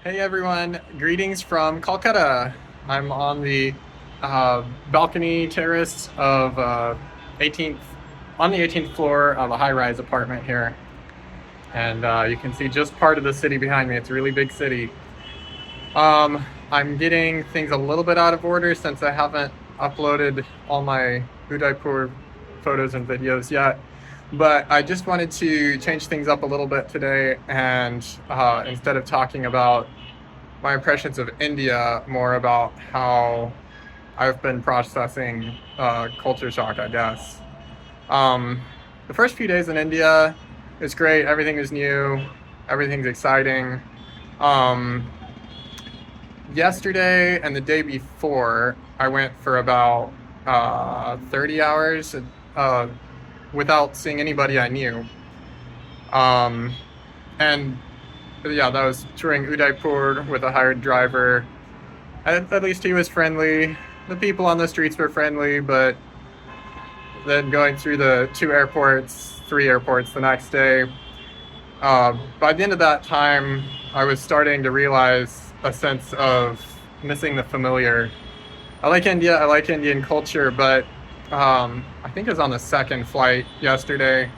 Hey everyone, greetings from Kolkata. I'm on the balcony terrace of 18th on the 18th floor of a high-rise apartment here, and you can see just part of the city behind me. It's a really big city. I'm getting things a little bit out of order since I haven't uploaded all my Udaipur photos and videos yet. But I just wanted to change things up a little bit today, and instead of talking about my impressions of India, more about how I've been processing culture shock, I guess. Um, the first few days in India is great. Everything is new. Everything's exciting. Um, Yesterday and the day before, I went for about 30 hours uh, without seeing anybody I knew. Um, and yeah, that was touring Udaipur with a hired driver. At least he was friendly. The people on the streets were friendly, but then going through the three airports the next day, by the end of that time, I was starting to realize a sense of missing the familiar. I like India, I like Indian culture, but I think it was on the second flight yesterday.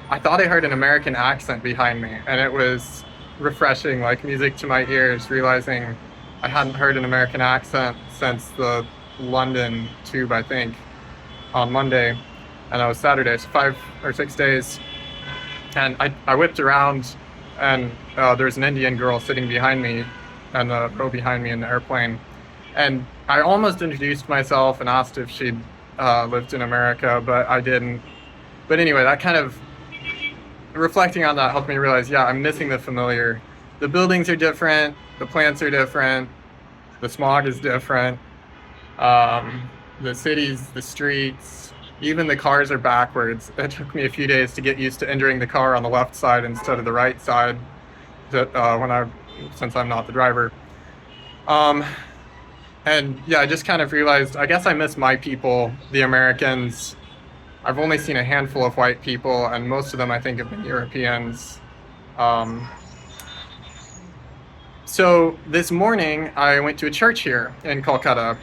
I thought I heard an American accent behind me, and it was refreshing, like music to my ears, realizing I hadn't heard an American accent since the London tube, I think, on Monday, and that was Saturday, so 5 or 6 days. And I whipped around, and there's an Indian girl sitting behind me, and the row behind me in the airplane. And I almost introduced myself and asked if she'd lived in America, but I didn't. But anyway, that kind of reflecting on that helped me realize, yeah, I'm missing the familiar. The buildings are different, the plants are different, the smog is different, the cities, the streets, even the cars are backwards. It took me a few days to get used to entering the car on the left side instead of the right side. Since I'm not the driver. Um, and yeah, I just kind of realized, I guess I miss my people, the Americans. I've only seen a handful of white people, and most of them I think have been Europeans. Um, so this morning I went to a church here in Kolkata.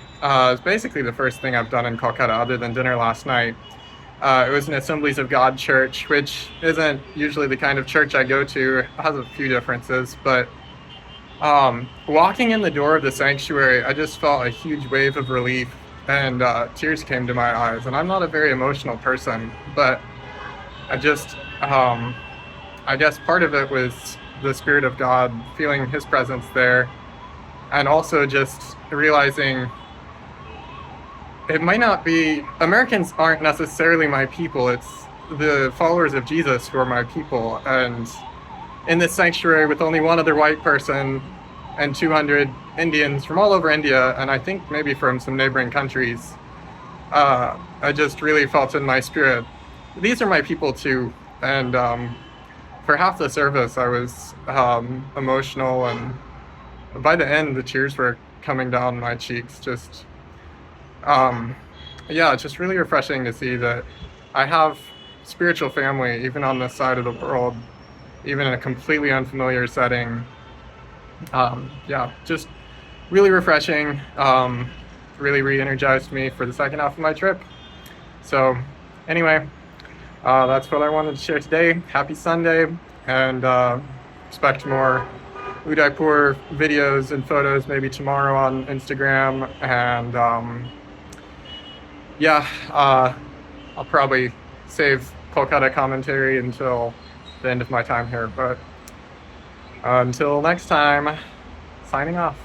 It's basically the first thing I've done in Kolkata other than dinner last night. It was an Assemblies of God church, which isn't usually the kind of church I go to. It has a few differences, but walking in the door of the sanctuary, I just felt a huge wave of relief, and tears came to my eyes. And I'm not a very emotional person, but I just, I guess part of it was the Spirit of God, feeling His presence there, and also just realizing it might not be, Americans aren't necessarily my people. It's the followers of Jesus who are my people. And in this sanctuary with only one other white person and 200 Indians from all over India, and I think maybe from some neighboring countries, I just really felt in my spirit, these are my people too. And for half the service, I was emotional, and by the end, the tears were coming down my cheeks. Um, yeah, it's just really refreshing to see that I have spiritual family, even on this side of the world, even in a completely unfamiliar setting. Yeah, just really refreshing. Really re-energized me for the second half of my trip. So, anyway, that's what I wanted to share today. Happy Sunday, and expect more Udaipur videos and photos maybe tomorrow on Instagram. And yeah, I'll probably save Kolkata commentary until the end of my time here. But until next time, signing off.